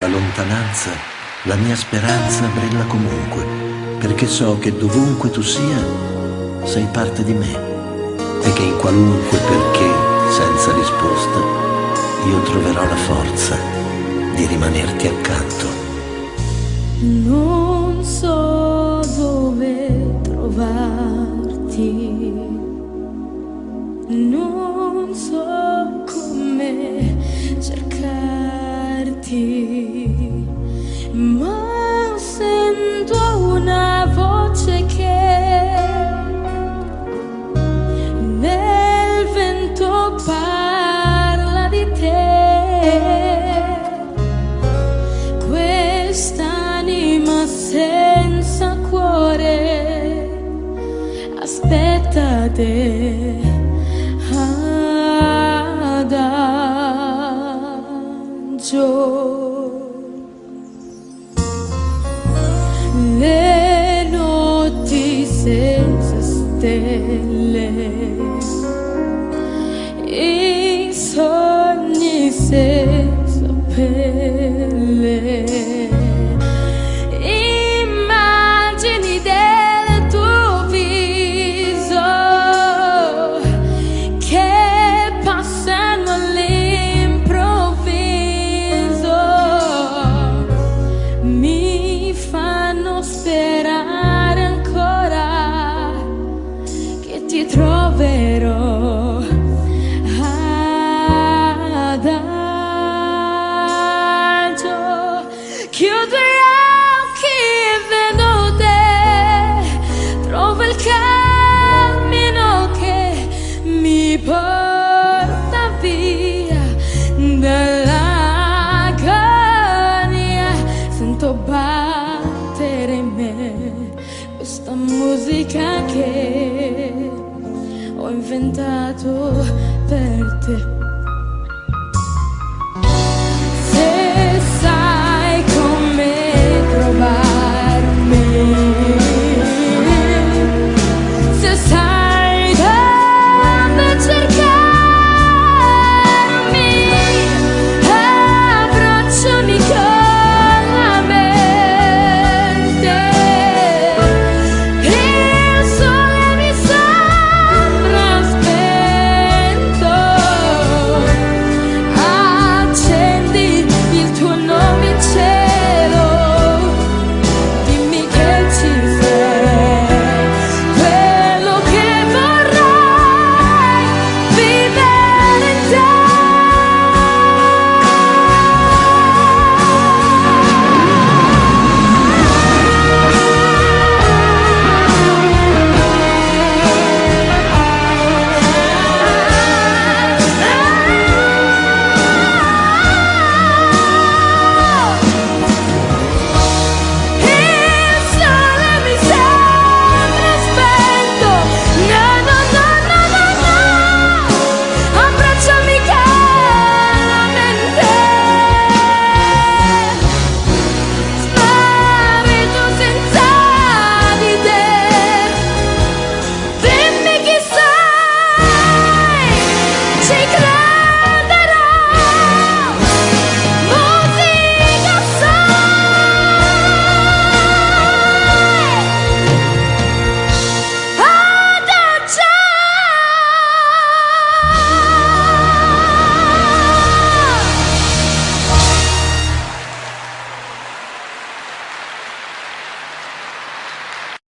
La lontananza, la mia speranza brilla comunque, perché so che dovunque tu sia, sei parte di me e che in qualunque perché senza risposta io troverò la forza di rimanerti accanto. Non so dove trovarti, non so come cercarti, ma sento una voce che nel vento parla di te. Quest'anima senza cuore aspetta te. Le notti senza stelle, i sogni senza pelle, immagini del tuo viso che passano all'improvviso, mi fanno sperare ancora che ti troverò adagio. Chiudo gli occhi e vedo te, trovo il cammino che mi porta via dall'agonia. Sento battere in me questa musica che ho inventato per te.